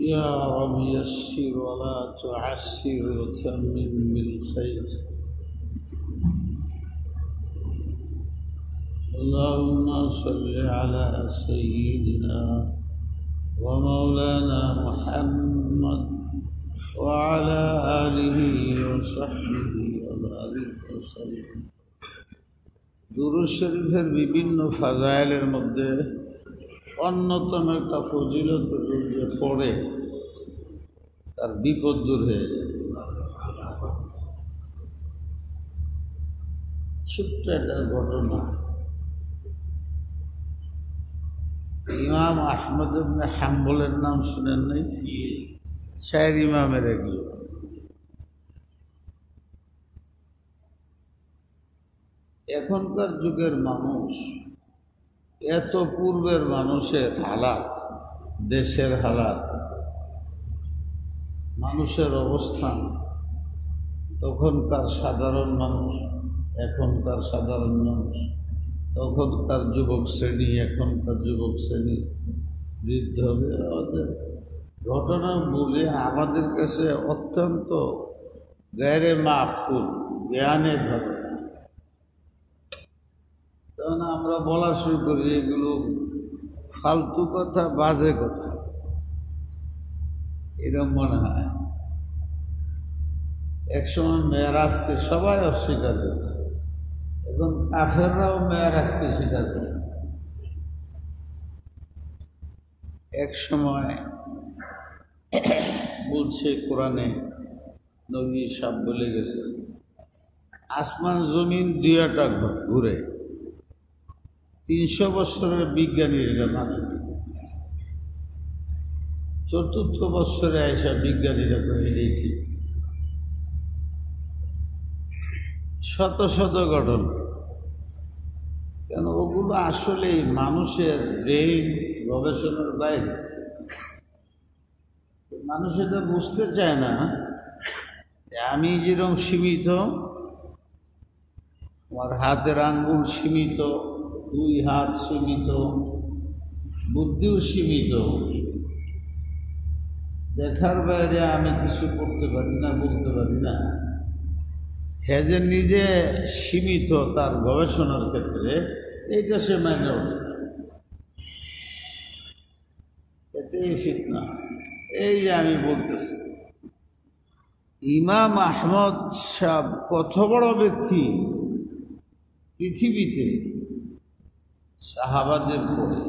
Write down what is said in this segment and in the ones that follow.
يا رب يسر ولا تعسر وتمم بالخير. اللهم صل على سيدنا ومولانا محمد وعلى آله وصحبه وبارك وسلم. দুরূদ শরীফের বিভিন্ন ফাজাইলের মধ্যে অন্যতম একটা ফজিলত যে পড়ে তার বিপদ দূর হয়ে যায়। ছোট্ট একটা ঘটনা, ইমাম আহমদ ইবনে হাম্বলের নাম শুনেন নাই? চার ইমামের এগুলো। এখনকার যুগের মানুষ, এত পূর্বের মানুষের হালাত, দেশের হালাত, মানুষের অবস্থান, তখনকার সাধারণ মানুষ, এখনকার সাধারণ মানুষ, তখনকার যুবক শ্রেণী, এখনকার যুবক শ্রেণী, বৃদ্ধ হবে, ঘটনাগুলি আমাদের কাছে অত্যন্ত গায়রে মাকুল, জ্ঞানের ঘটনা। তখন আমরা বলা শুরু করি এগুলো ফালতু কথা, বাজে কথা, এরকম মনে হয়। একসময় মেরাজকে সবাই অস্বীকার করে, এখন কাফেররাও মেরাজকে স্বীকার করে। এক সময় বলছে কোরআনে, নবী সাহেব বলে গেছে, আসমান জমিন দুইটা ঘুরে, 300 বছরের বিজ্ঞানীরা মানে, 4র্থ বৎসরে আইসা বিজ্ঞানীরা এটাই ঠিক। শত শত ঘটনা, কেন ওগুলো আসলে মানুষের ব্রেইন গবেষণার বাইরে। মানুষ এটা বুঝতে চায় না আমি যেরকম সীমিত, আমার হাতের আঙ্গুল সীমিত, 2 হাত সীমিত, বুদ্ধিও সীমিত, দেখার বাইরে আমি কিছু করতে পারি না, বলতে পারি না। হ্যাঁ, যে নিজে সীমিত তার গবেষণার ক্ষেত্রে, এইটা সে মাইনে ওঠে, এতেই ফিতনা। এই যে আমি বলতেছি, ইমাম আহমদ সাহেব কত বড় ব্যক্তি পৃথিবীতে, সাহাবাদের পরে।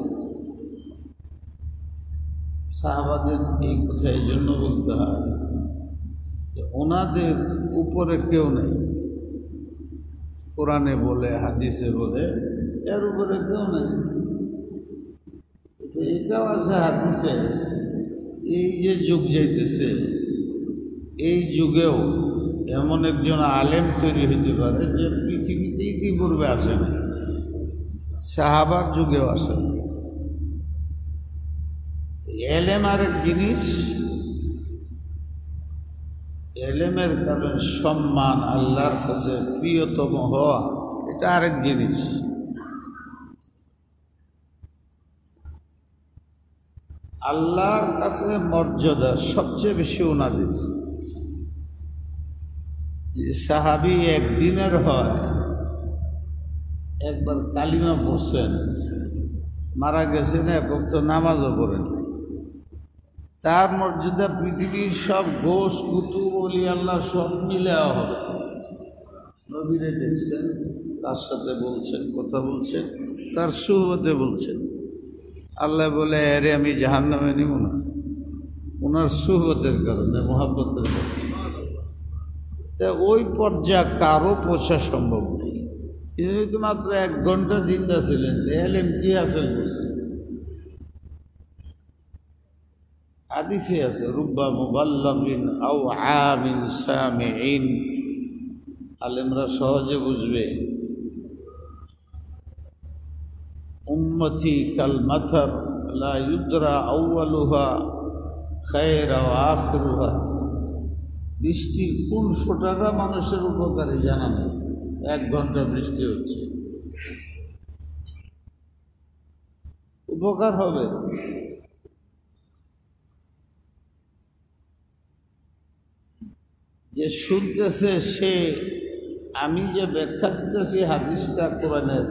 সাহাবাদের এই কথা এই জন্য বলতে হয় যে ওনাদের উপরে কেউ নেই। কোরআনে বলে, হাদিসে বলে, এর উপরে কেউ নেই। এটাও আছে হাদিসে, এই যে যুগ যাইতেছে, এই যুগেও এমন একজন আলেম তৈরি হইতে পারে যে পৃথিবীতে ইতিপূর্বে আসে না, সাহাবার যুগেও আসে না। এলেম আরেক জিনিস, এলেমের কারণে সম্মান, আল্লাহর কাছে প্রিয়তম হওয়া, এটা আরেক জিনিস। আল্লাহর কাছে মর্যাদা সবচেয়ে বেশি ওনাদের। সাহাবী একদিনের হয়, একবার কালিমা পড়ছেন, মারা গেছেন, এক ওয়াক্ত নামাজও পড়েন, তার মর্যাদা পৃথিবীর সব গোস কুতুব ওলি আল্লাহ সব মিলে হবে। নবীরে দেখছেন, তার সাথে বলছেন, কথা বলছেন, তার সুহবতে বলছেন। আল্লাহ বলে, আরে আমি জাহান্নামে নিব না, ওনার সুহবতের কারণে, মহাব্বতের কারণে। তা ওই পর্যায়ে কারো পৌঁছা সম্ভব নেই। কিন্তু মাত্র 1 ঘন্টা জিন্দা ছিলেন, এলেম কি হাসিল করছেন? হাদিসে আছে, রুব্বা মুবাল্লাগিন আও আমিন সামিঈন। আলেমরা সহজে বুঝবে। উম্মতি কাল মাথার লা ইউদরা আউয়ালুহা খায়রা ওয়া আখিরুহা। বৃষ্টির কোন ফোঁটাটা মানুষের উপকারে জানা নেই। 1 ঘন্টা বৃষ্টি হচ্ছে, উপকার হবে। যে শুনতেছে সে আমি যে ব্যাখ্যা দিতেছি হাদিসটা কোরআনের,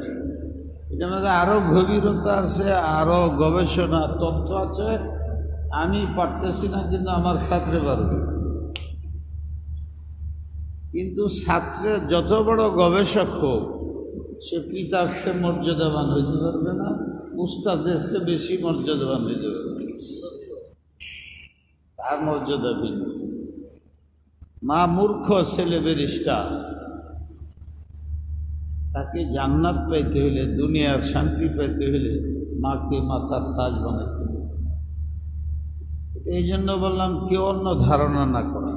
এটার মধ্যে আরও গভীরতা আছে, আরও গবেষণা তথ্য আছে। আমি পারতেছি না, কিন্তু আমার ছাত্রে পারবে। কিন্তু ছাত্রের যত বড় গবেষক হোক, সে পিতার সে মর্যাদাবান হইতে পারবে না, উস্তাদের সে বেশি মর্যাদাবান হইতে পারবে, তার মর্যাদা ভিন্ন। মা মূর্খ ছেলে ব্যারিস্টার, তাকে জান্নাত পাইতে হইলে, দুনিয়ার শান্তি পাইতে হইলে মাকে মাথার তাজ বানাইতে হবে। এই জন্য বললাম কেউ অন্য ধারণা না করা।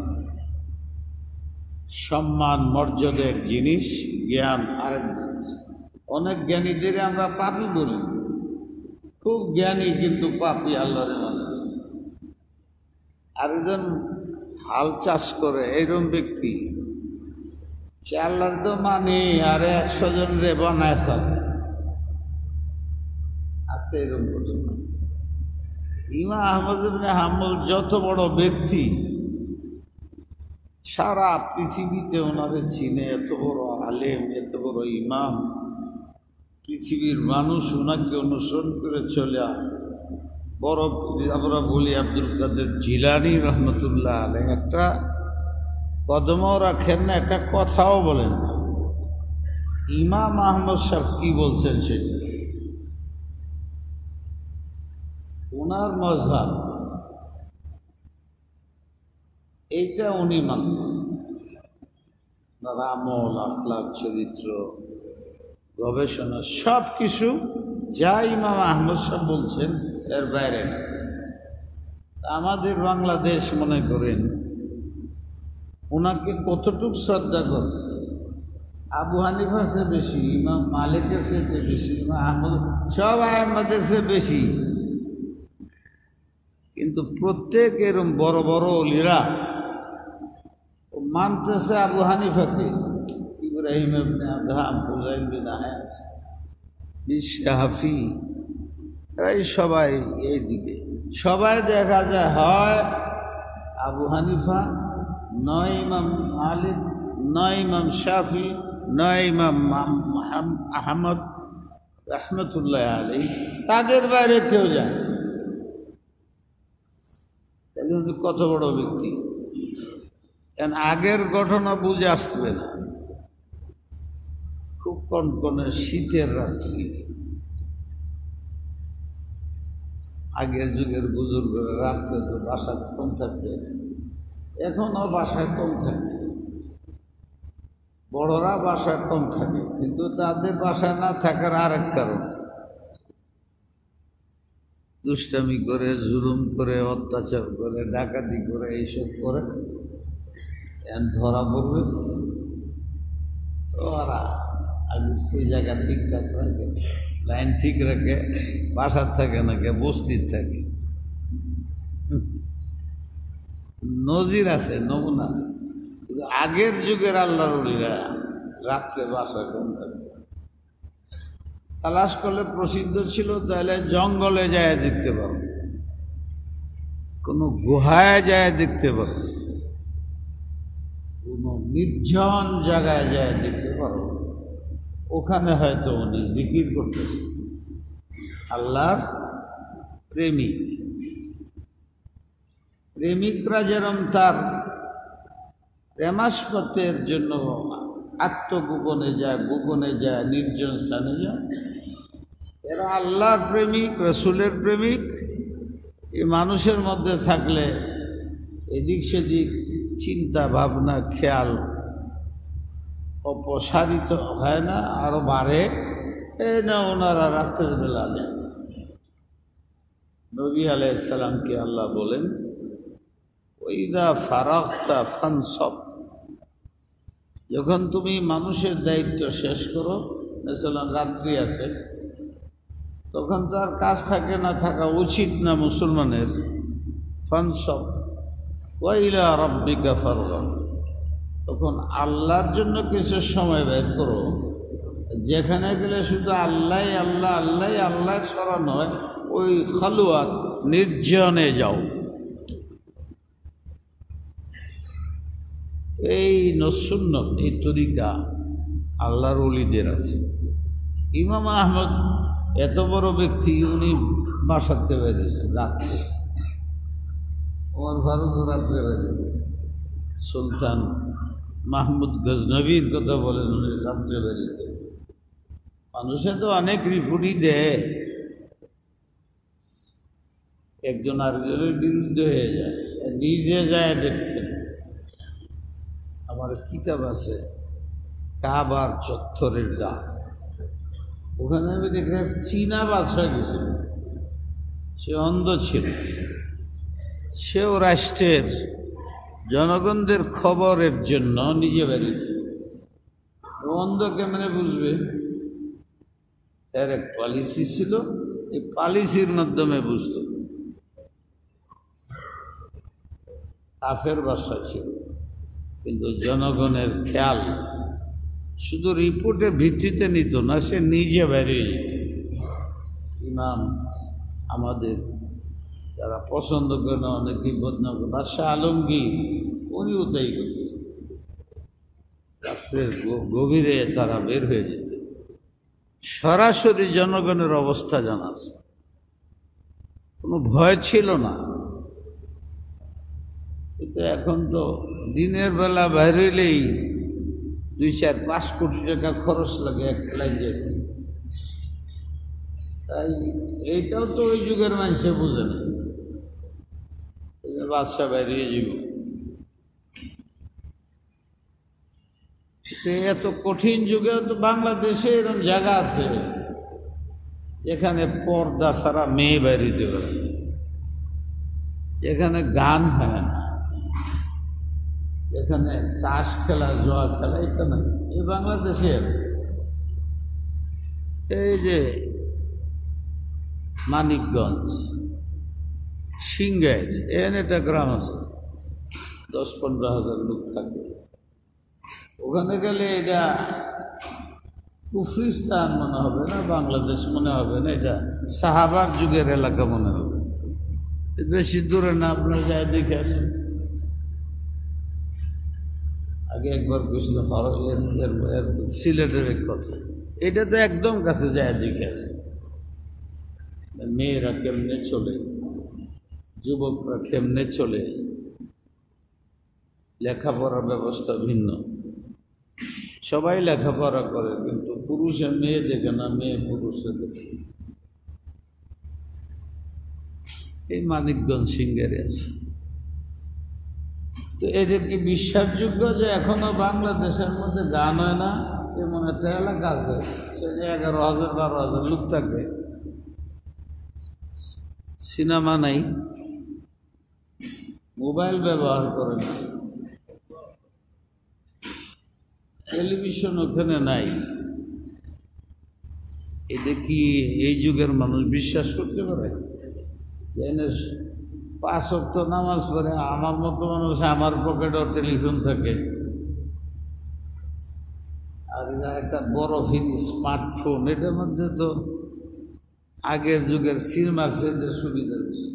সম্মান মর্যাদা এক জিনিস, জ্ঞান আরেক জিনিস। অনেক জ্ঞানীদের আমরা পাপী বলি, খুব জ্ঞানী কিন্তু পাপী আল্লাহরে মানে। আর একজন হাল চাষ করে এইরকম ব্যক্তি, সে আল্লাহর তো মানে আরে 100 জন রে বানায় সাথে আছে, এরকম ঘটনা। ইমাম আহমদ ইবনে হাম্বল যত বড় ব্যক্তি, সারা পৃথিবীতে ওনারে চিনে, এত বড় আলেম, এত বড় ইমাম, পৃথিবীর মানুষ ওনাকে অনুসরণ করে চলে। বড় আমরা বলি আব্দুল কাদের জিলানী রহমতুল্লাহ আলাইহি একটা কদমও রাখেন না, একটা কথাও বলেন না। ইমাম আহমদ সাহেব কি বলছেন সেটা ওনার মজহাব, এইটা উনি মানতেন। আমল, আখলাক, চরিত্র, গবেষণা সব কিছু যা ইমাম আহমদ সাহেব বলছেন এর বাইরে না। আমাদের বাংলাদেশ মনে করেন ওনাকে কতটুকু শ্রদ্ধা করে, আবু হানিফার চেয়ে বেশি, ইমাম মালিকের চেয়ে বেশি, ইমাম আহমদ, সব আহমদের চেয়ে বেশি। কিন্তু প্রত্যেক এরম বড় বড় ওলিরা মানতেছে আবু হানিফাকে, ইব্রাহিম ইবনে আদহাম, হুযাইল বিন আয়াস, শাফি, এই সবাই এইদিকে। সবাই দেখা যায় হয় আবু হানিফা, নয় ইমাম মালিক, নয় ইমাম শাফি, নয় ইমাম আহমদ রহমতুল্লাহ আলাইহি, তাদের বাইরে কেউ যায়। তাহলে উনি কত বড় ব্যক্তি। কারণ আগের ঘটনা বুঝে আসবে না। খুব কনকনে শীতের রাত্রি, আগের যুগের বুজুর্গরা রাত্রে তো বাসায় কম থাকতেন, এখনও বাসায় কম থাকে, বড়রা বাসায় কম থাকে, কিন্তু তাদের বাসায় না থাকার আরেক কারণ, দুষ্টামি করে, জুলুম করে, অত্যাচার করে, ডাকাতি করে, এইসব করে ধরা পড়বে। তো ওরা আগে সেই জায়গা ঠিকঠাক রাখে, লাইন ঠিক রাখে, বাসার থাকে না, কে বস্তির থাকে। নজির আছে, নমুনা আছে। কিন্তু আগের যুগের আল্লাহর ওলিরা রাত্রে বাসায় কম থাকে। তালাশ করলে প্রসিদ্ধ ছিল, তাহলে জঙ্গলে যায় দেখতে পারো, কোনো গুহায় যায় দেখতে পারো, কোনো নির্জন জায়গায় যায় দেখতে পারো। ওখানে হয়তো উনি জিকির করতেছে, আল্লাহর প্রেমিক। প্রেমিকরা যেরম তার প্রেমাস্পদের জন্য আত্মগোপনে যায়, গোপনে যায়, নির্জন স্থানে যায়, এরা আল্লাহর প্রেমিক, রসুলের প্রেমিক। এই মানুষের মধ্যে থাকলে এদিক সেদিক চিন্তা ভাবনা খেয়াল অপসারিত হয় না, আরো বাড়ে। এই না ওনারা রাত্রের বেলা নেন। নবী আলাইহিস সালামকে আল্লাহ বলেন, ওইদা ফারাগতা ফানসব, যখন তুমি মানুষের দায়িত্ব শেষ করো, মেসালাম রাত্রি আসে, তখন তো আর কাজ থাকে না, থাকা উচিত না মুসলমানের। ফানসব ওয়া ইলা রাব্বিকা ফারগাব, তখন আল্লাহর জন্য কিছু সময় বের করো। যেখানে গেলে শুধু আল্লাহ আল্লাহ আল্লাহ আল্লাহ স্মরণ হয়, ওই খালুয়াত নির্জনে যাও। এই নসুন্নত, এই তরিকা আল্লাহর ওলিদের আছে। ইমাম আহমদ এত বড় ব্যক্তি, উনি বাসাতে বেরিয়েছেন রাত্রে, ওমর ফারুক রাত্রে বেরিয়ে, সুলতান মাহমুদ গজনবীর কথা বলেন উনি রাত্রে বেরিয়ে। মানুষে তো অনেক রিপোর্টই দেয়, একজন আরেকজনের বিরুদ্ধে হয়ে যায়, নিজে যায় দেখতেন। আমার কিতাব আছে কাবার চত্বরের গান, ওখানে আমি দেখলাম চীনা বাদশাহ গেছিল, সে অন্ধ ছিল, সেও রাষ্ট্রের জনগণদের খবরের জন্য নিজে বেরিয়ে। অন্ধ কেমনে বুঝবে? এর এক পলিসি ছিল, এই পলিসির মাধ্যমে বুঝত। কাফের বাদশা ছিল, কিন্তু জনগণের খেয়াল শুধু রিপোর্টের ভিত্তিতে নিত না, সে নিজে বেরিয়ে যেত। ইমাম আমাদের যারা পছন্দ করে না, অনেকেই বদনাম করে, বাদশাহ আলমগীর উনিও তাই করতেন। রাত্রের গভীরে তারা বের হয়ে যেত, সরাসরি জনগণের অবস্থা জানার, কোনো ভয় ছিল না। কিন্তু এখন তো দিনের বেলা বাইর হইলেই 2-4-5 কোটি টাকা খরচ লাগে এক লাইন যেতে। তাই এইটাও তো ওই যুগের মানুষে বুঝে না, বাদশা বেরিয়ে যাব। এত কঠিন যুগে তো বাংলাদেশে এরকম জায়গা আছে যেখানে পর্দা ছাড়া মেয়ে বেরিয়ে পারে, যেখানে গান হয় না, যেখানে তাস খেলা, জোয়া খেলা, এটা না, এই বাংলাদেশে আছে। এই যে মানিকগঞ্জ, সিংগাইর, এখানে একটা গ্রাম আছে, 10-15 হাজার লোক থাকে। ওখানে গেলে এটা কুফরিস্তান মনে হবে না, বাংলাদেশ মনে হবে না, এটা সাহাবার যুগের এলাকা মনে হবে। বেশি দূরে না, আপনারা যায় দেখে আসেন। আগে একবার কইছিল সিলেটের এক কথা, এটা তো একদম কাছে যায় দেখে আসে। মেয়েরা কেমনে চলে, যুবকরা কেমনে চলে, লেখাপড়ার ব্যবস্থা ভিন্ন। সবাই লেখাপড়া করে, কিন্তু পুরুষে মেয়ে দেখে না, মেয়ে পুরুষে দেখে। এই মানিকগঞ্জ সিংহের আছে। তো এদের কি বিশ্বাসযোগ্য যে এখনো বাংলাদেশের মধ্যে গান হয় না? এমন একটা এলাকা আছে, সে যে 11,000-12,000 লোক থাকে, সিনেমা নাই, মোবাইল ব্যবহার করে না, টেলিভিশন ওখানে নাই। এটা কি এই যুগের মানুষ বিশ্বাস করতে পারে? 5 ওয়াক্ত নামাজ পড়ে, আমার মতো মানুষ, আমার পকেটেও টেলিফোন থাকে, আর একটা বড় স্মার্টফোন, এটার মধ্যে তো আগের যুগের সিনেমার সেটের সুবিধা বেশি।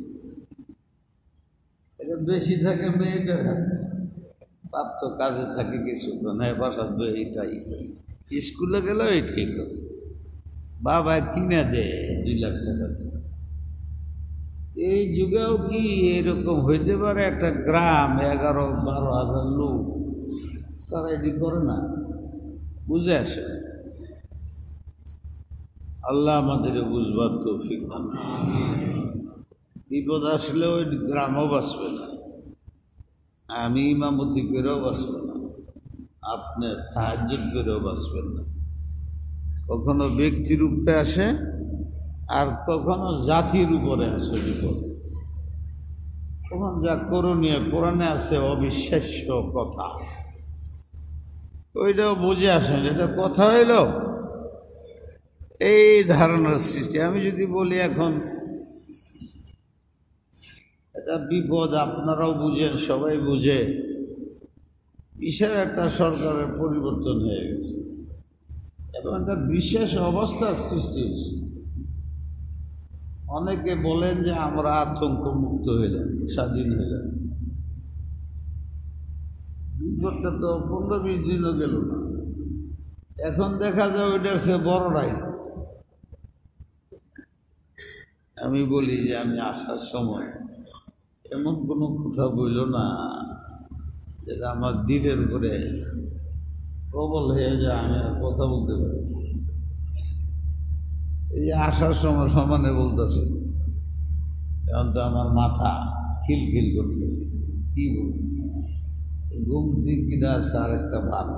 এটা বেশি থাকে মেয়েদের হাতে, বাপ তো কাজে থাকে কিছু, বাসার এইটাই স্কুলে গেলেও এইটাই করে, বাবা কিনে দেয় 2 লাখ টাকা। এই যুগেও কি এরকম হইতে পারে? একটা গ্রাম 11-12 হাজার লোক, তারা এটি করে না, বুঝে আসে। আল্লাহ আমাদের বুঝবার তৌফিক দান। বিপদ আসলে ওই গ্রামও বাঁচবে না, আমি ইমামতি করেও বাঁচবে না, আপনি তাহাজ্জুদ করেও বাঁচবেন না। কখনো ব্যক্তির উপরে আসে, আর কখনো জাতির উপরে আসে বিপদ। তখন যা করণীয় কোরআনে আছে অবিশ্বাস্য কথা, ওইটাও বুঝে আসেন, এটা কথা হইল এই ধারণার সৃষ্টি। আমি যদি বলি এখন এটা বিপদ, আপনারাও বুঝেন, সবাই বুঝে, বিশাল একটা সরকারের পরিবর্তন হয়ে গেছে, এবং একটা বিশেষ অবস্থার সৃষ্টি হয়েছে। অনেকে বলেন যে আমরা আতঙ্ক মুক্ত হইলাম, স্বাধীন হইলাম। করতে তো 15-20 দিনও গেল না, এখন দেখা যায় ওইটার সে বড় রাইছে। আমি বলি যে আমি আসার সময় এমন কোনো কথা বলল না যেটা আমার দিলের উপরে প্রবল হয়ে যায়, আমি আর কথা বলতে পারি। এই যে আসার সময় সমানে বলতেছে, এখন তো আমার মাথা খিলখিল করতেছে, কি বলবো, ঘুম দিকিটা আছে আর একটা ভাব।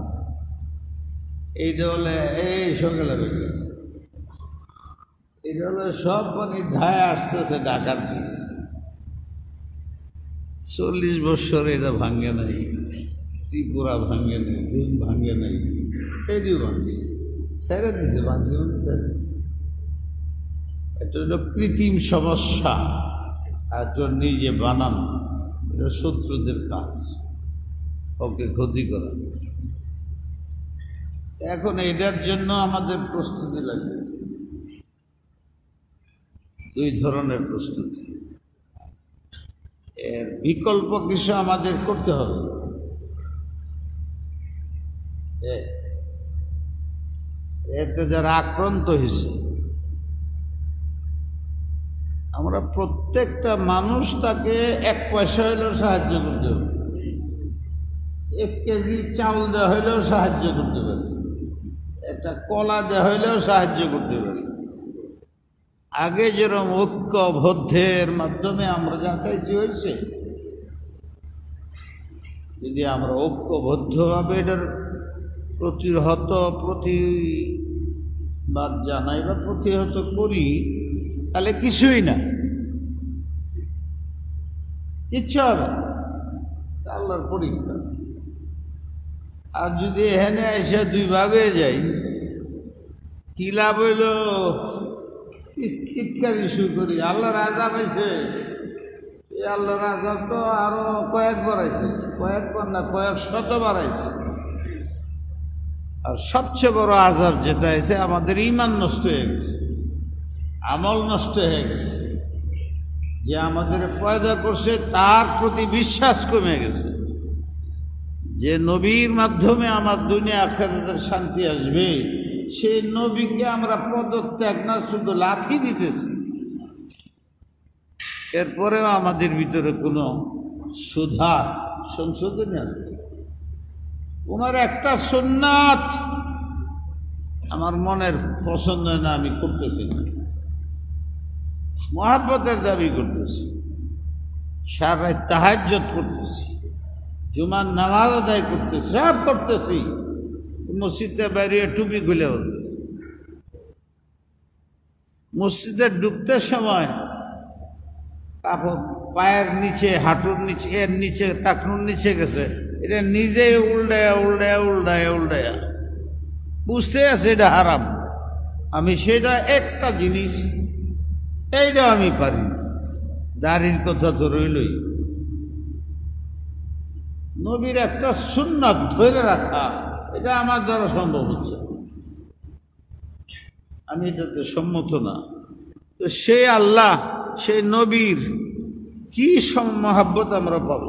এইটা হলে এই সকালে বেরিয়েছে, এটা হলে সব পানি ধায় আসতেছে ঢাকার দিকে। 40 বৎসর এটা ভাঙ্গে নাই, ত্রিপুরা ভাঙ্গে নাই, ঘুম ভাঙ্গে নাই, এটিও ভাঙছে, ছেড়ে দিছে, ভাঙছে ছেড়ে দিচ্ছে। এটা হলো কৃত্রিম সমস্যা, আর এটা নিজে বানান, এটা শত্রুদের কাজ, ওকে ক্ষতি করা। এখন এটার জন্য আমাদের প্রস্তুতি লাগবে, 2 ধরনের প্রস্তুতি। এর বিকল্প কিছু আমাদের করতে হবে। এতে যারা আক্রান্ত হয়েছে, আমরা প্রত্যেকটা মানুষ তাকে 1 পয়সা হইলেও সাহায্য করতে হবে, 1 কেজি চাউল দেওয়া হইলেও সাহায্য করতে পারি, একটা কলা দেওয়া হইলেও সাহায্য করতে পারি। আগে যেরকম ঐক্যবদ্ধের মাধ্যমে আমরা যা চাইছি হয়েছে, যদি আমরা ঐক্যবদ্ধভাবে এটার প্রতিবাদ জানাই বা প্রতিহত করি, তাহলে কিছুই না, কিচ্ছু হবে না, আল্লাহর পরীক্ষা। আর যদি এখানে এসে 2 ভাগ হয়ে যাই, কি লাভ হইল, চিৎকারি শুরু করি, আল্লাহর আযাব আইছে, এই আল্লাহর আযাব তো আরো কয়েকবার আইছে, কয়েকবার না কয়েক শতবার আইছে। আর সবচেয়ে বড় আযাব যেটা আইছে, আমাদের ঈমান নষ্ট হয়ে গেছে, আমল নষ্ট হয়ে গেছে। যে আমাদের পয়দা করছে তার প্রতি বিশ্বাস কমে গেছে, যে নবীর মাধ্যমে আমার দুনিয়া আখিরাতের শান্তি আসবে, সেই নবীকে আমরা পদত্যাগ না শুধু লাথি দিতেছি। এরপরেও আমাদের ভিতরে কোনো সুধার সংশোধনী আসছে। ওনার একটা সুন্নাত আমার মনের পছন্দ না, আমি করতেছি না, মহাব্বতের দাবি করতেছি, সারা রাত তাহাজ্জুদ করতেছি, জুমার নামাজ আদায় করতেছি, সব করতেছি, মসজিদে বাইরে টুপি খুলে বলতেছি। মসজিদে ঢুকতে সময় পায়ের নিচে, হাঁটুর নিচে, এর নিচে, টাকনুর নিচে গেছে, এটা নিজে উল্টায়া উল্টায়া উল্টায়া উল্টায়া বুঝতে আছে এটা হারাম। আমি সেটা একটা জিনিস, এইটা আমি পারি। দাড়ির কথা তো রইলই, নবীর একটা সুন্নাত ধরে রাখা, এটা আমার দ্বারা সম্ভব হচ্ছে, আমি এটাতে সম্মত না। তো সেই আল্লাহ, সেই নবীর কি মহাব্বত আমরা পাব,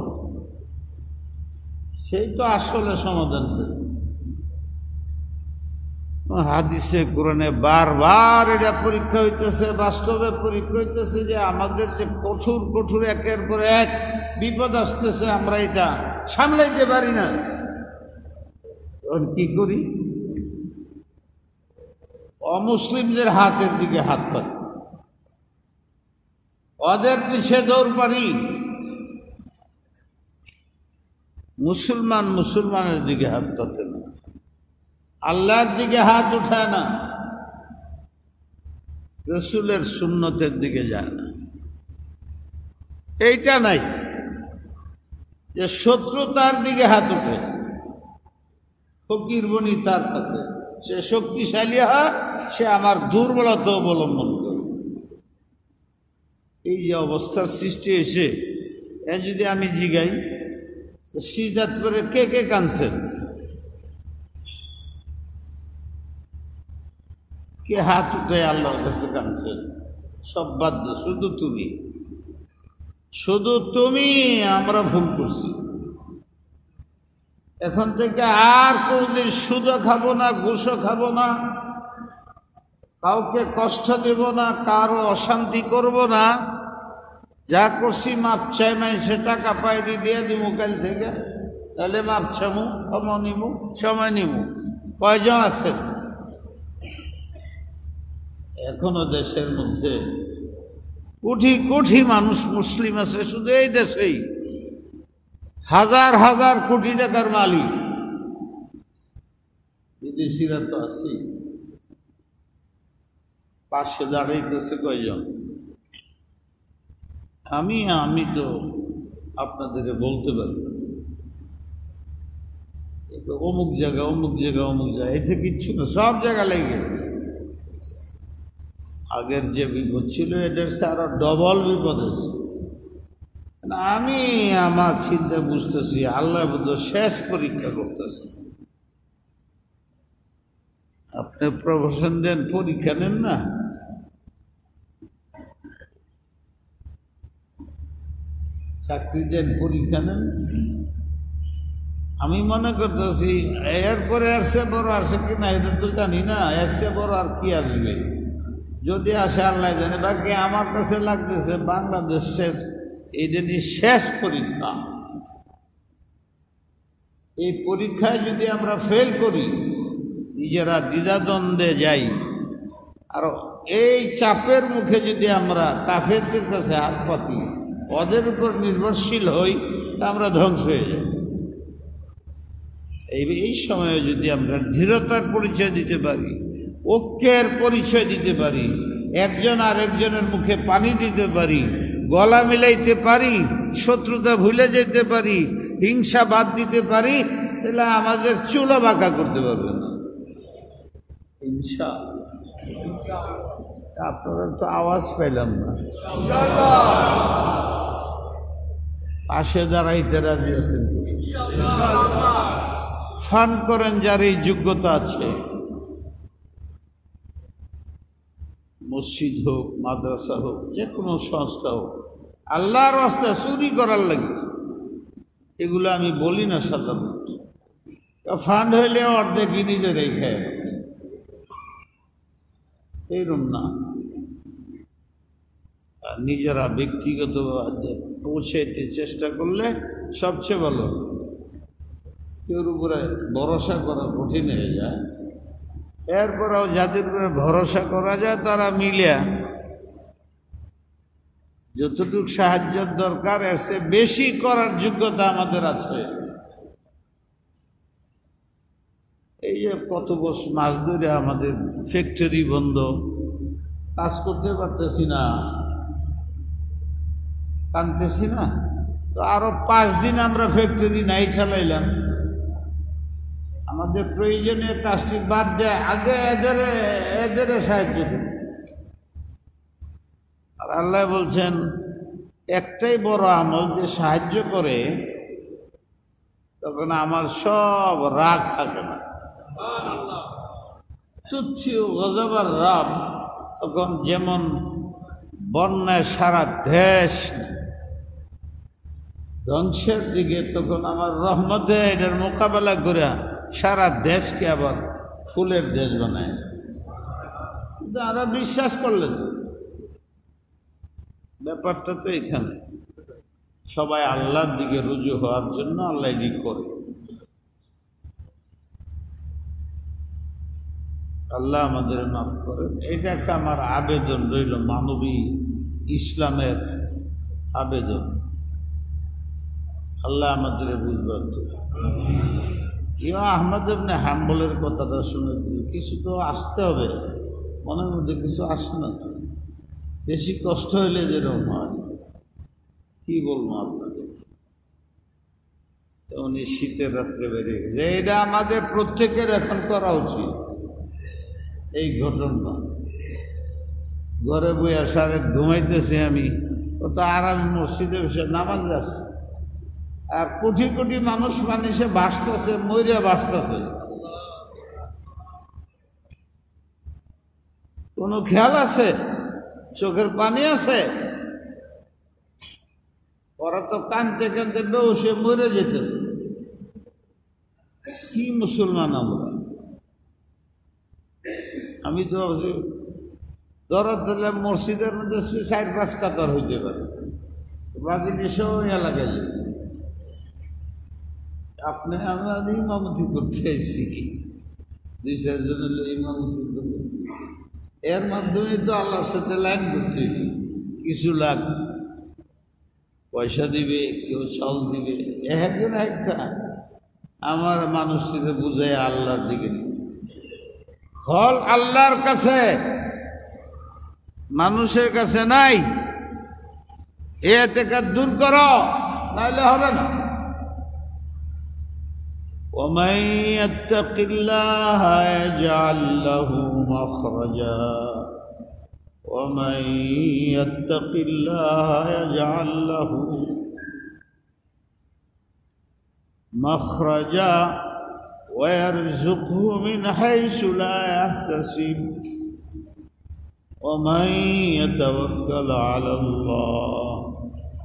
সেই তো আসলে সমাধান করে। হাদিসে কোরআনে বারবার এটা পরীক্ষা হইতেছে, বাস্তবে পরীক্ষা হইতেছে, যে আমাদের যে কঠোর কঠোর একের পর এক বিপদ আসতেছে, আমরা এটা সামলাইতে পারি না। তখন কি করি? অমুসলিমদের হাতের দিকে হাত পাতি, ওদের পিছে দৌড় পারি। মুসলমান মুসলমানের দিকে হাত পাতে না, আল্লাহর দিকে হাত উঠায় না, রসুলের সুন্নতের দিকে যায় না। এইটা নাই যে শত্রুতার দিকে হাত উঠে, ফকির বনি তার কাছে, সে শক্তিশালী হয়, সে আমার দুর্বলতা অবলম্বন করে। এই যে অবস্থার সৃষ্টি হয়েছে, এ যদি আমি জিগাই, সিজদাত করে কে কে কাঁদছেন, কে হাত উঠে আল্লাহর কাছে কাঁদছেন? সব বাদ দে, শুধু তুমি, শুধু তুমি। আমরা ভুল করছি, এখন থেকে আর কোনদিন সুদও খাবো না, ঘুষও খাবো না, কাউকে কষ্ট দেব না, কারো অশান্তি করব না। যা করছি মাপ চাই, সে টাকা পাইনি দিয়ে দিব কাল থেকে, তাহলে মাপ চামু, সময় নিমু, সময় নিমু। কয়জন আছেন এখনো দেশের মধ্যে? কোটি কোটি মানুষ মুসলিম আছে শুধু এই দেশেই, হাজার হাজার কোটি টাকার মালিক। বিদেশিরা তো আছে, পাশে দাঁড়াইতেছে কয়জন? আমি তো আপনাদের বলতে পারবো অমুক জায়গা অমুক জায়গা অমুক জায়গা, এতে কিচ্ছু না, সব জায়গা লেগে গেছে। আগের যে বিপদ ছিল এটার সে আরো ডবল বিপদ আছে। আমি আমার চিন্তা বুঝতেছি আল্লাহ বুদ্ধ শেষ পরীক্ষা করতেছে। আপনি প্রমোশন দেন, পরীক্ষা নেন না। চাকরি দেন, পরীক্ষা নেন। আমি মনে করতেছি এরপরে আসছে বড় আসে কিনা এটা তো জানি না, এসছে বড় আর কি আসবে, যদি আসে আল্লাহ জানে। বাকি আমার কাছে লাগতেছে বাংলাদেশের এইটা নিয়ে শেষ পরীক্ষা। এই পরীক্ষায় যদি আমরা ফেল করি, নিজেরা দ্বিধাদ্বন্দ্বে যাই, আর এই চাপের মুখে যদি আমরা কাফেরদের কাছে হাত পাতি, ওদের উপর নির্ভরশীল হই, তা আমরা ধ্বংস হয়ে যাই। এই সময়ে যদি আমরা দৃঢ়তার পরিচয় দিতে পারি, ঐক্যের পরিচয় দিতে পারি, একজন আরেকজনের মুখে পানি দিতে পারি, গলা মিলাইতে পারি, শত্রুতা ভুলে যেতে পারি, হিংসা বাদ দিতে পারি, তাহলে আমাদের চুলা বাঁকা করতে পারবে না ইনশাআল্লাহ। আপনারা তো আওয়াজ পাইলাম না। পাশে দাঁড়াইতে রাজি আছেন? ফান্ড করেন যার এই যোগ্যতা আছে, মসজিদ হোক, মাদ্রাসা হোক, যে কোনো সংস্থা হোক, আল্লাহর রাস্তায় চুরি করার লাগে। এগুলো আমি বলি না সাধারণত। ফান্ড হইলে অর্ধেক নিজে রেখে এইরকম না, নিজেরা ব্যক্তিগত পৌঁছাইতে চেষ্টা করলে সবচেয়ে ভালো। কেউর উপরে ভরসা করা কঠিন হয়ে যায়, এরপরেও যাদের উপরে ভরসা করা যায় তারা মিলিয়া যতটুকু সাহায্যের দরকার এর চেয়ে বেশি করার যোগ্যতা আমাদের আছে। এই যে কত বছর মাস ধরে আমাদের ফ্যাক্টরি বন্ধ, কাজ করতে পারতেছি না, কানতেছি না, তো আরো 5 দিন আমরা ফ্যাক্টরি নাই চালাইলাম। আমাদের প্রয়োজনীয় কাজটি বাদ দেয়, আগে এদের সাহায্য করি। আর আল্লাহ বলছেন একটাই বড় আমল, যে সাহায্য করে তখন আমার সব রাগ থাকে না। তুচ্ছ গজবার রাব তখন যেমন বন্যায় সারা দেশ ধ্বংসের দিকে, তখন আমার রহমতে এটার মোকাবেলা করে সারা দেশকে আবার ফুলের দেশ বানায়। কিন্তু আরো বিশ্বাস করলেন, ব্যাপারটা তো এখানে সবাই আল্লাহর দিকে রুজু হওয়ার জন্য আল্লাহ এটি করে। আল্লাহ আমাদের মাফ করেন। এটা একটা আমার আবেদন রইল, মানবী ইসলামের আবেদন। আল্লাহ আমাদের বুঝবার তো। ইমাম আহমদ ইবনে হাম্বলের কথাটা শুনে কিছু তো আসতে হবে মনের মধ্যে, কিছু আসে না তো। বেশি কষ্ট হইলে যেরকম হয়, কি বলবো আপনাদের। উনি শীতের রাত্রে বেরিয়ে গেছে, এটা আমাদের প্রত্যেকের এখন করা উচিত। এই ঘটনা ঘরে বইয়া সারে ঘুমাইতেছি আমি, ও তো আরাম মসজিদে বসে নামাজ যাচ্ছে, আর কোটি কোটি মানুষে বাঁচতেছে, মইরা বাঁচতেছে, কোনো খেয়াল আছে? চোখের পানি আছে? ওরা তো কানতে কানতে বেউসে মরে যেতেছে। কি মুসলমান আমরা? আমি তো দরদ দিলে মসজিদের মধ্যে 4-5 কাতার হইতে পারে, বাকি দেশেও এলাকায় আপনি আমরা ইমামতি করতে এসেছি, 2-4 জন ইমামতি করতে, এর মাধ্যমে তো আল্লাহর সাথে লাইন করতে, কিছু লাখ পয়সা দিবে, কেউ চাল দিবে, একজন একটা আমার মানুষটিকে বুঝায় আল্লাহর দিকে ফল আল্লাহর কাছে, মানুষের কাছে নাই। এ থেকে দূর করো, নাইলে হবে না। ومن يتق الله يجعل له مخرجا ومن يتق الله يجعل له مخرجا ويرزقه من حيث لا يحتسب ومن يتوكل على الله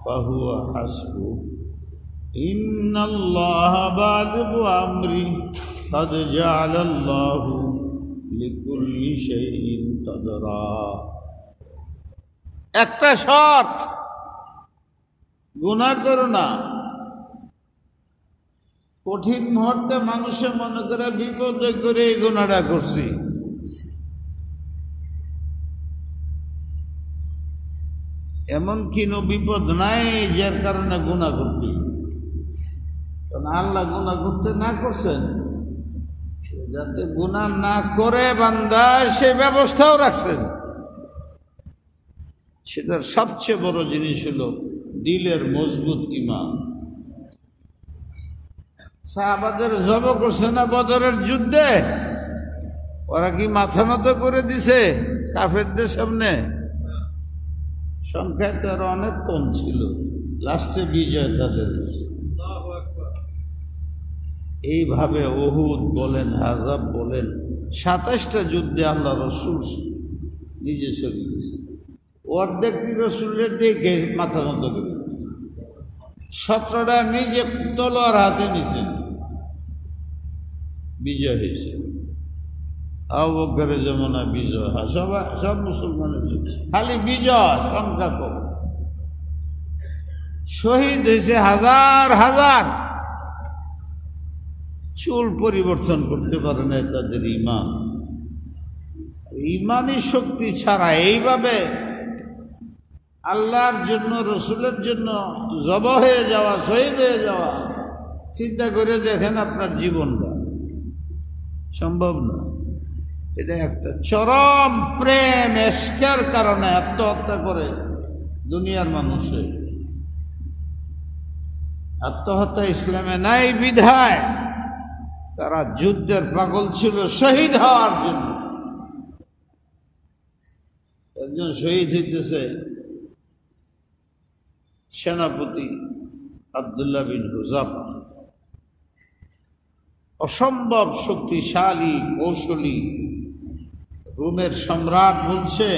فهو حسبه إن الله بالغ أمره قد جعل الله لكل شيء قدرا। একটা শর্ত, গুনাহ করো না। কঠিন মুহূর্তে মানুষে মনে করে বিপদে করে এই গুনাহটা করছি, এমন কোনো বিপদ নাই যার কারণে গুনাহ করতে। কারণ আল্লাহ গুনাহ করতে না করছেন যাতে গুনাহ না করে বান্দা, সে ব্যবস্থাও রাখছেন। সেটার সবচেয়ে বড় জিনিস হলো দিলের মজবুত ঈমান। সাহাবাদের জব করছে না বদরের যুদ্ধে? ওরা কি মাথা নত করে দিছে কাফেরদের সামনে? সংখ্যায় তো আরো অনেক কম ছিল, লাস্টে বিজয় তাদের। এইভাবে উহুদ বলেন, আহজাব বলেন, 27টা যুদ্ধে আল্লাহ রসুল নিজে শরীর দিয়েছে। অর্ধেকটি রসুলের দেখে মাথা নত করে দিয়েছে, 17টা নিজে তলোয়ার হাতে নিছেন, বিজয় হয়েছে। আবু বকরের জমানা বিজয়, সব মুসলমানের যুদ্ধ, খালি বিজয়, সংখ্যা কম। শহীদ হয়েছে হাজার হাজার, চুল পরিবর্তন করতে পারে না তাদের ঈমান। ঈমানি শক্তি ছাড়া এইভাবে আল্লাহর জন্য, রসুলের জন্য জব হয়ে যাওয়া, শহীদ হয়ে যাওয়া, চিন্তা করে দেখেন আপনার জীবনটা, সম্ভব না। এটা একটা চরম প্রেম, এশকের কারণে আত্মহত্যা করে দুনিয়ার মানুষে। আত্মহত্যা ইসলামে নাই বিধায় তারা যুদ্ধের পাগল ছিল শহীদ হওয়ার জন্য। একজন শহীদ হইতেছে সেনাপতি আব্দুল্লাহ বিন হুযাফা, অসম্ভব শক্তিশালী কৌশলী। রোমের সম্রাট বলছে,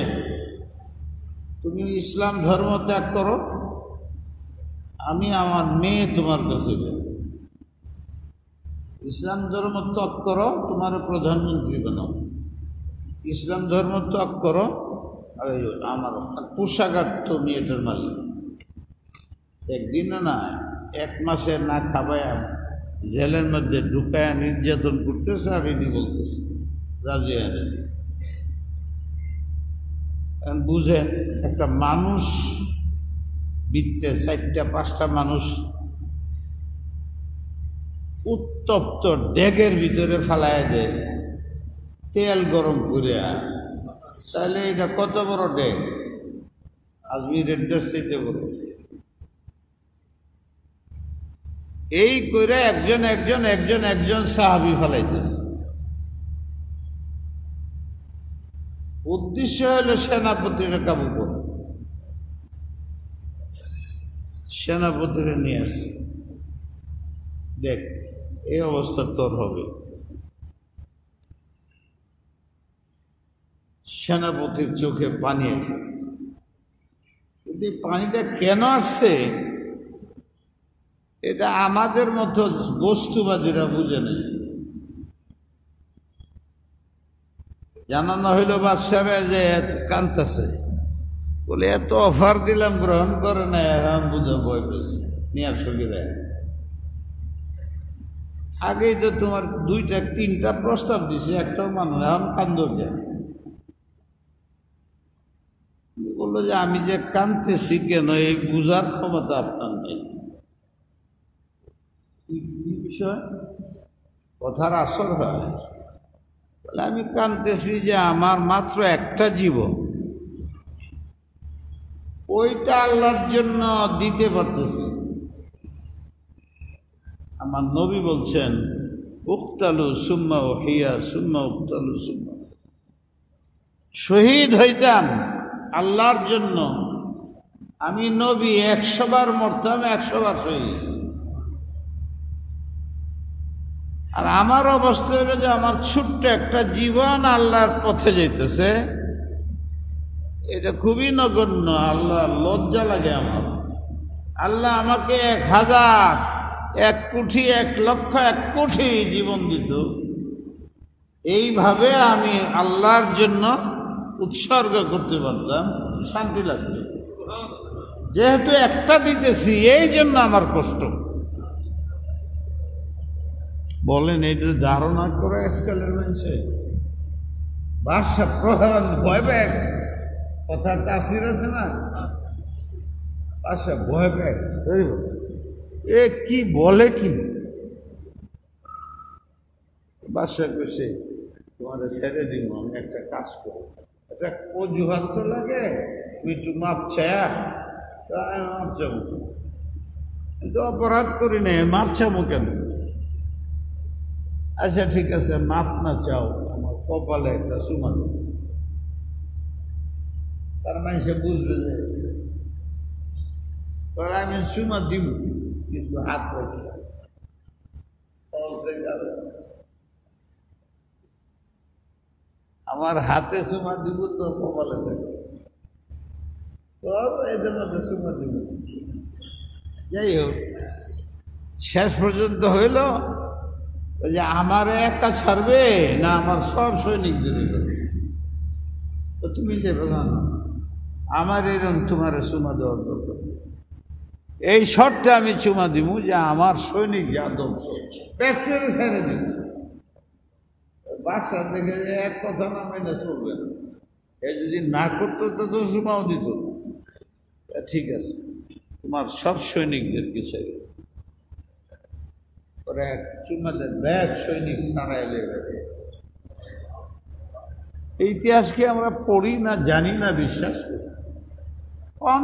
তুমি ইসলাম ধর্ম ত্যাগ করো, আমি আমার মেয়ে তোমার কাছে দেব। ইসলাম ধর্ম ত্যাগ করো, তোমার প্রধানমন্ত্রী বানাও। ইসলাম ধর্ম ত্যাগ করো, আমার পোশাকার তো মেয়েটার মালিক। একদিন না 1 মাসে না খাবায় জেলের মধ্যে ঢুকায় নির্যাতন করতেছে, আর এটি বলতেছে রাজি আনে। বুঝেন, একটা মানুষ ভিতরে 4-5টা মানুষ উত্তপ্ত ডেগের ভিতরে ফেলায় দেয়, তেল গরম করে, তাহলে এটা কত বড় ডেগ? আজমিরের ডের চাইতে বড়। এই করে একজন একজন একজন একজন সাহাবী ফেলাইতেছে। উদ্দেশ্য হলো সেনাপতিরা কাবু করে, সেনাপতিরা নিয়ে আসছে। দেখ, এই অবস্থা তোর হবে। সেনাপতির চোখে পানি এসে, কিন্তু পানিটা কেন আসছে এটা আমাদের মতো বস্তুবাদীরা বুঝে নেই। জানানো হইল বাদশারে যে কানতেছে, বলে এত অফার দিলাম গ্রহণ করে না, এখন বুঝে ভয় পেয়েছে নিয়ার সঙ্গীরা। আগেই তো তোমার 2-3টা প্রস্তাব দিছে, একটাও মানুষ, এখন কান্দ কে? বললো যে আমি যে কানতেছি কেন এই বুঝার ক্ষমতা আপনার নেই। কি বিষয়? কথার আসর হয়। বলে আমি কানতেছি যে আমার মাত্র একটা জীবন, ওইটা আল্লাহর জন্য দিতে পারতেছি। আমার নবী বলছেন উক্তালু সুম্মা উহিয়া সুম্মা উক্তালু সুম্মা, শহীদ হইতাম আল্লাহর জন্য, আমি নবী 100 বার মরতাম, 100 বার শহীদ। আর আমার অবস্থা হলো যে আমার ছোট্ট একটা জীবন আল্লাহর পথে যাইতেছে, এটা খুবই নগণ্য। আল্লাহ লজ্জা লাগে আমার। আল্লাহ আমাকে 1000, 1 কোটি, 1 লক্ষ, 1 কোটি জীবন দিত, এইভাবে আমি আল্লাহর জন্য উৎসর্গ করতে পারতাম, শান্তি লাগবে। যেহেতু একটা দিতেছি, এই জন্য আমার কষ্ট। বলেন এটা ধারণা করে আজকালের মানুষে বাদশা প্রধান ভয় পেয়ে, কথা তাসির আছে না, বাদশা ভয় পেয়ে এ কি বলে, কি বাদশা কইছে তোমার ছেড়ে দিব, আমি একটা কাজ করব, একটা অজুহাত তো লাগে, তুই একটু মাপ চায়া, আমি মাপ চাবো, কিন্তু অপরাধ করি না, মাপ চাবো কেন? আচ্ছা ঠিক আছে, মাপ না চাও, আমার কপালে একটা চুমা দেব। তার মানে সে বুঝবে যে আমি চুমা দিব, কিন্তু হাত রাখি। আমার হাতে চুমা দিব তো কপালে থাকবে, এদের মধ্যে চুমা দিব। যাই হোক, শেষ পর্যন্ত হইল যে আমার একা ছাড়বে না আমার সব সৈনিকদের দেবে, তো তুমি দেবে না, আমার এরকম তোমার চুমা দেওয়ার দরকার, এই শর্তে আমি চুমা দিব যে আমার সৈনিক যাদব ব্যক্তিরে ছেড়ে দিব। বাদশা দেখে যে এক কথা না মেনে চলবে না, এ যদি না করতো তো চুমাও দিত। ঠিক আছে, তোমার সব সৈনিকদেরকে ছেড়ে ওরা এক চুমাদের ব্যাগ সৈনিক সারা এলে। এই ইতিহাসকে আমরা পড়ি না, জানি না, বিশ্বাস করি কম।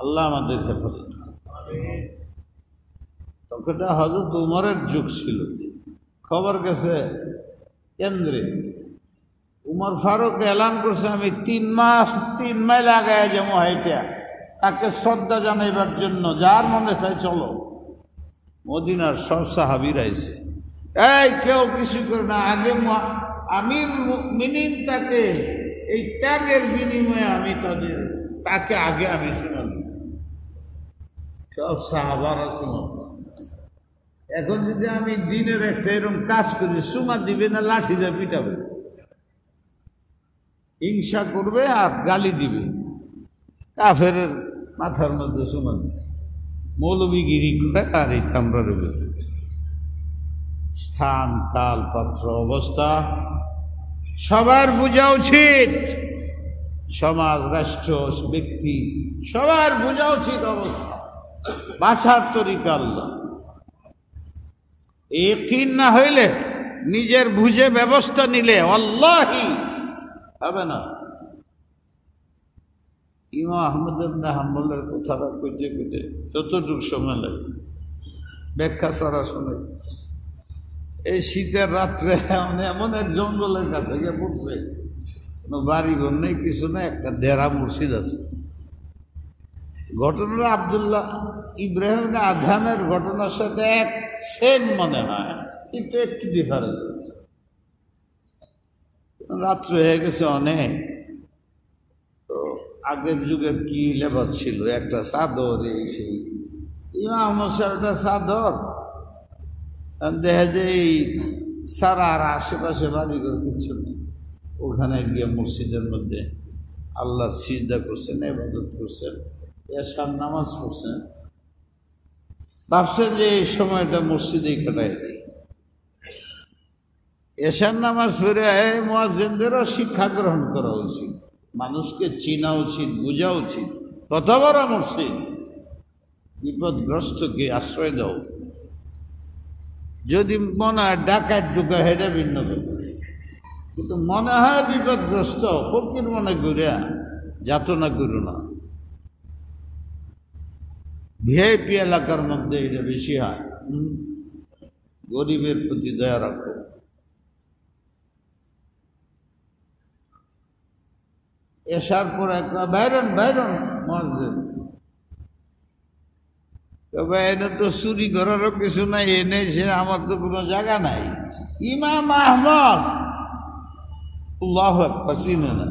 আল্লাহ আমাদের হেফাজত। তখন হযরত উমরের যুগ ছিল, খবর গেছে কেন্দ্রে, উমর ফারুক এলান করছে আমি 3 মাইল আগায় যাবো হাইটা, তাকে শ্রদ্ধা জানাইবার জন্য, যার মনে চাই চলো। মদিনার সব সাহাবীরা আইছে, এই কেউ কিছু করে না, আগে আমির মুমিনিন তাকে এই ত্যাগের বিনিময়ে আমি তাকে আগে আমি শোনাবো। সব সাহাবারা শোনাব। এখন যদি আমি দিনের একটা এরকম কাজ করি, সুমা দিবে না লাঠি দিয়ে পিটাবে, হিংসা করবে আর গালি দিবে, কাফের মাথার মধ্যে সুমা দিচ্ছে, মৌলবীগিরি করে আর এই থামরার স্থান, কাল, পাত্র, অবস্থা সবার বোঝা উচিত। সমাজ, রাষ্ট্র, ব্যক্তি সবার বোঝা উচিত অবস্থা, বাঁচার তরিকা আল্লাহ। ইয়াকিন না হইলে, নিজের বুঝে ব্যবস্থা নিলে আল্লাহি হবে না। ইমাম আহমদ ইবনে হাম্বলের কথাটা কইতে কইতে যতটুকু সময় লাগে ব্যাখ্যা ছাড়া শুনে। এই শীতের রাত্রে এমন এক জঙ্গলের কাছে গিয়ে পড়ছে, কোনো বাড়িঘর নেই, কিছু নেই, একটা দেরা মসজিদ আছে। ঘটনাটা আব্দুল্লাহ ইব্রাহিম আদহামের ঘটনার সাথে এক সেম মনে হয়, কিন্তু একটু ডিফারেন্স আছে। রাত্র হয়ে গেছে অনেক, তো আগের যুগের কি লেবাস ছিল, একটা চাদর, এই সেই ইমাম মশারটা চাদর, দেখা যায় এই সারা আর আশেপাশে বাড়িঘর কিছু নেই, ওখানে গিয়ে মসজিদের মধ্যে আল্লাহর সিজদা করছেন, ইবাদত করছেন, এশার নামাজ পড়ছেন। ভাবছেন যে এই সময়টা মসজিদেই কাটাই দিই। এশার নামাজ পড়ে মুয়াজ্জিনদেরও শিক্ষা গ্রহণ করা উচিত, মানুষকে চেনা উচিত, বোঝা উচিত। কত বড় মসজিদ, বিপদগ্রস্তকে আশ্রয় দাও। যদি মনে হয় ডাকাত ঢুকা, হেঁটে ভিন্ন কথা, কিন্তু মনে হয় বিপদগ্রস্ত, ফকির মনে করিয়া যাতনা করো না। ভিআইপি এলাকার মধ্যে এটা বেশি হয়। গরিবের প্রতি দয়া রাখো। এসার পর একটা বাইরন মসজিদ, তবে এনে তো চুরি করারও কিছু নাই, এনে সে আমার তো কোনো জায়গা নাই। ইমাম আহমদ আল্লাহু আকবার, চিনে না,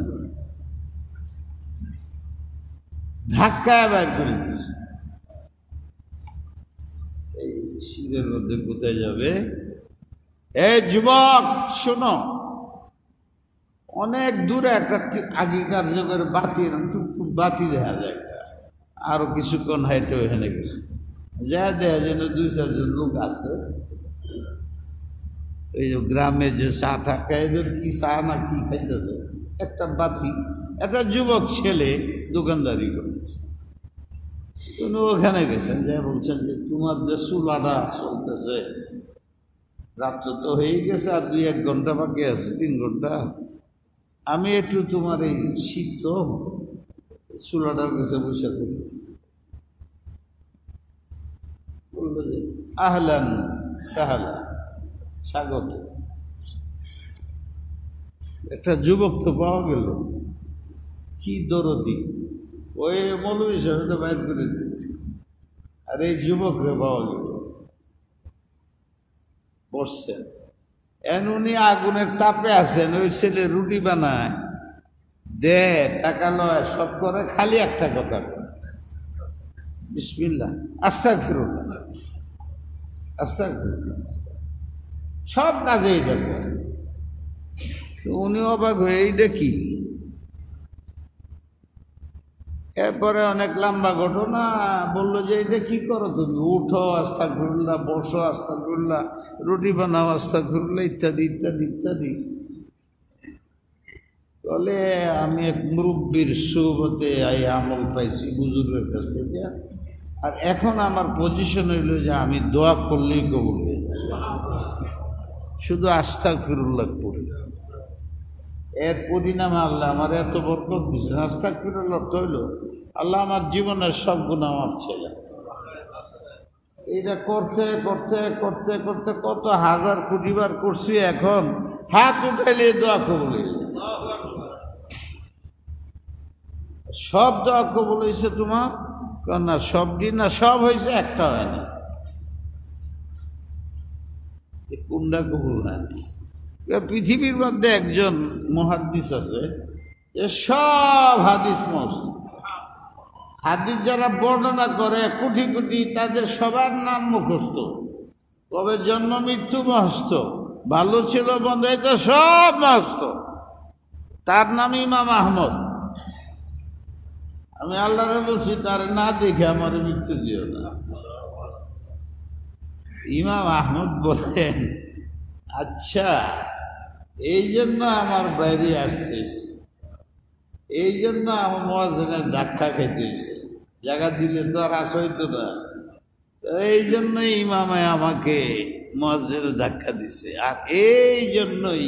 ধাক্কায় বাইর করে দিয়েছে। এই শীতের মধ্যে কোথায় যাবে? এই যুবক শোনো, অনেক দূরে একটা আগেকার যুগের বাতি, টুকটুক বাতি দেখা যায় একটা, আরো কিছুক্ষণ হাইটে ওখানে গেছে, যা দেখা যেন 2-4 জন লোক আছে। এই যে গ্রামে যে চা টা খায়, কি চা না কি খাইতেছে, একটা বাতি, একটা যুবক ছেলে দোকানদারি করতেছে। তিনি ওখানে গেছেন, যা বলছেন যে তোমার যে চুলাটা চলতেছে, রাত্র তো হয়ে গেছে, আর 2-1 ঘন্টা বাকি আছে, 3 ঘন্টা, আমি একটু তোমার এই শীত তো চুলাটার কাছে বসে করি। বললো যে আহলান সাহালা, স্বাগত। একটা যুবক তো পাওয়া গেল, কি দরদি, ওই মৌলবী সাহেব বাইর করে দিচ্ছে, আর এই যুবকরে পাওয়া গেল, বসছেন। উনি আগুনের তাপে আছেন, ওই ছেলে রুটি বানায়, দে টাকা লয়, সব করে, খালি একটা কথা কয়, বিসমিল্লাহ, আস্তাগফিরুল্লাহ, আস্তাগফিরুল্লাহ, সব কাজে এটা করে। উনি অবাক হয়ে এইটা কি। এরপরে অনেক লম্বা ঘটনা বললো যে এটা কি করো তুমি, উঠো আস্তাগফিরুল্লাহ, বসো আস্তাগফিরুল্লাহ, রুটি বানাও আস্তাগফিরুল্লাহ, ইত্যাদি ইত্যাদি ইত্যাদি। বলে আমি এক মুরব্বীর সুবতে এই আমল পাইছি বুজুর্গের কাছ থেকে, আর এখন আমার পজিশন হইল যে আমি দোয়া করলেই কবুল হয়ে যায়, শুধু আস্তাগফিরুল্লাহ পড়ি। এর পরিণামে আল্লাহ আমার এত বরকত দিয়েছেন। আস্তাগফিরুল্লাহ তো হইল আল্লাহ আমার জীবনের সব গুনাহ মাফ ছেড়ে। এটা করতে করতে করতে করতে কত হাজার কোটি বার করছি, এখন হাত উঠাইলে দোয়া কবুল হয়ে যায়। সব দোয়া কবুল হয়েছে তোমার? না সব দিন না, সব হয়েছে, একটা হয়নি। কোনটা কবুল হয়নি? পৃথিবীর মধ্যে একজন মুহাদ্দিস আছে, যে সব হাদিস মস্ত, হাদিস যারা বর্ণনা করে কোটি কোটি, তাদের সবার নাম মুখস্থ, কবে জন্ম মৃত্যু মস্ত, ভালো ছিল বন্ধ, এটা সব মস্ত। তার নাম ইমাম আহমদ। আমি আল্লাহরে বলছি, তার না দেখে আমার মৃত্যু দিও না। ইমাম আহমদ বলেন, আচ্ছা এই জন্য আমার বাইরে আসতেছে, এই জন্য আমার মুয়াজ্জিনের ধাক্কা খাইতে হয়েছে, জায়গা দিলে তো আর আসা হইতো না, এই জন্যই ইমামে আমাকে মুয়াজ্জিনের ধাক্কা দিছে, আর এই জন্যই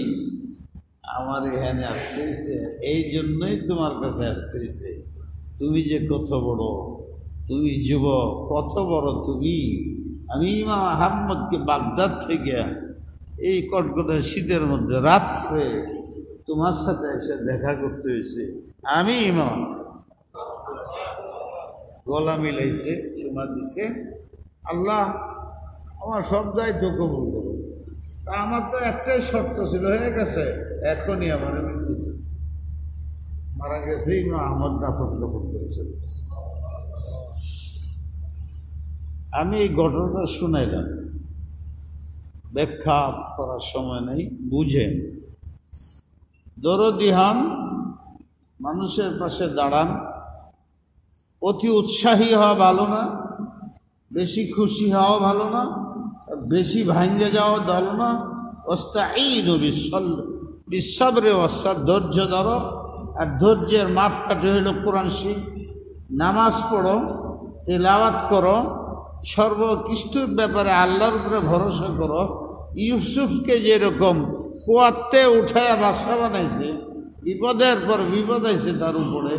আমার এখানে আসতে হয়েছে, এই জন্যই তোমার কাছে আসতে হয়েছে। তুমি যে কত বড়, তুমি যুবক, কত বড় তুমি। আমি ইমাম আহমদকে বাগদাদ থেকে এই কটকটা শীতের মধ্যে রাত্রে তোমার সাথে এসে দেখা করতে হয়েছে। আমি ইমাম, গলা মিলাইছে, চুমা দিছে, আল্লাহ আমার সব দায়িত্ব কবুল করো। আমার তো একটাই শর্ত ছিল, হয়ে গেছে, এখনই আমার মৃত্যু, মারা গেছে। ইমাম আহমদ দাফন করে চলে গেছে। আমি এই ঘটনাটা শুনাইলাম, ব্যাখ্যা করার সময় নেই, বুঝেন। দরদি হন, মানুষের পাশে দাঁড়ান। অতি উৎসাহী হওয়া ভালো না, বেশি খুশি হওয়া ভালো না, বেশি ভাঙ্গে যাওয়া ভালো না। ওয়াস্তাঈনু বিসসবরি ওয়াসসাবর, ধৈর্য ধরো। আর ধৈর্যের মাপকাঠি হইল কোরআন শিখ, নামাজ পড়ো, তেলাওয়াত করো, সর্বকিছুর ব্যাপারে আল্লাহর উপরে ভরসা করো। ইউসুফকে যেরকম কুয়াতে উঠায়া বাসা বানাইছে, বিপদের পর বিপদ আইছে তার উপরে,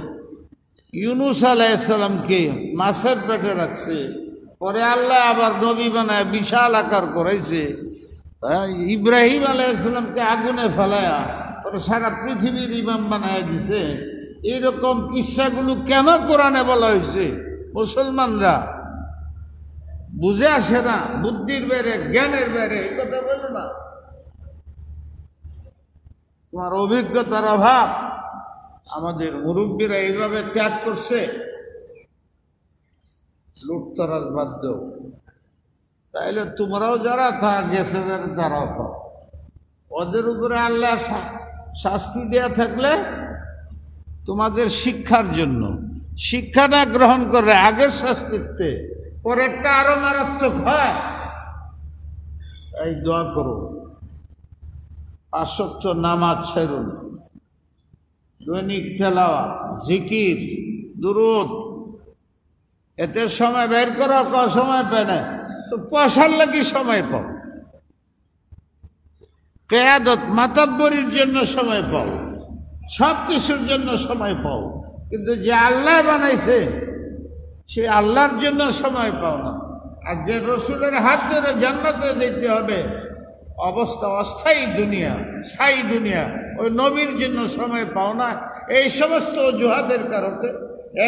ইউনুস আলাইহিসসালামকে মাছের পেটে রাখছে, পরে আল্লাহ আবার নবী বানায় বিশাল আকার করাইছে। ইব্রাহিম আলাইহিসসালামকে আগুনে ফেলায়া পরে সারা পৃথিবীর ইমাম বানায় দিছে। এইরকম কিস্সাগুলো কেন কোরআনে বলা হয়েছে? মুসলমানরা বুঝে আসে না, বুদ্ধির বেড়ে, জ্ঞানের বেড়ে, এই কথা বলো না। তোমার অভিজ্ঞতার অভাব। আমাদের মুরব্বীরা এইভাবে ত্যাগ করছে, লুটতরাজ বাদ দাও। তাইলে তোমরাও যারা গেছে তারাও থাক। ওদের উপরে আল্লাহ শাস্তি দেয়া থাকলে তোমাদের শিক্ষার জন্য, শিক্ষাটা গ্রহণ করে আগের শাস্তিতে পরেরটা আরো মারাত্মক হয়। এই দোয়া করো, 5 ওয়াক্ত নামাজ ছাড়ুন, দৈনিক তেলাওয়াত, জিকির, দুরূদ, এতে সময় বের করো। সময় পায় না তো পয়সার লাগি সময় পাও, কিয়াদত মাতাব্বরির জন্য সময় পাও, সব কিছুর জন্য সময় পাও, কিন্তু যে আল্লাহ বানাইছে সে আল্লাহর জন্য সময় পাও না। আর যে রসুলের হাত ধরে জান্নাতে যেতে হবে, অবস্থা অস্থায়ী দুনিয়া, স্থায়ী দুনিয়া, ওই নবীর জন্য সময় পাও না। এই সমস্ত অজুহাতের কারণে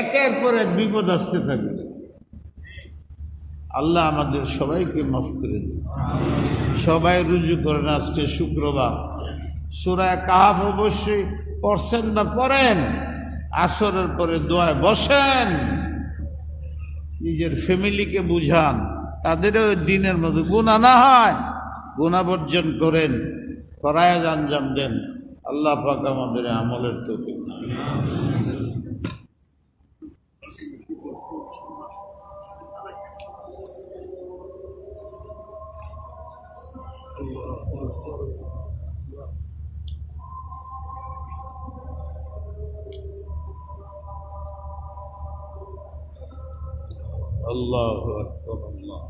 একের পর এক বিপদ আসতে থাকবে। আল্লাহ আমাদের সবাইকে মাফ করে দিন। সবাই রুজু করেন। আজকে শুক্রবার, সূরা কাহাফ অবশ্যই পড়ছেন বা পড়েন। আসরের পরে দোয়ায় বসেন, নিজের ফ্যামিলিকে বুঝান, তাদেরও দিনের মধ্যে গুনাহ না হয়, গুনাহ বর্জন করেন, ফরায়েজ আঞ্জাম দেন। আল্লাহ পাক আমাদের আমলের তৌফিক দান করুন। আল্লাহু আকবার। আল্লাহ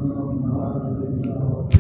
Allahumma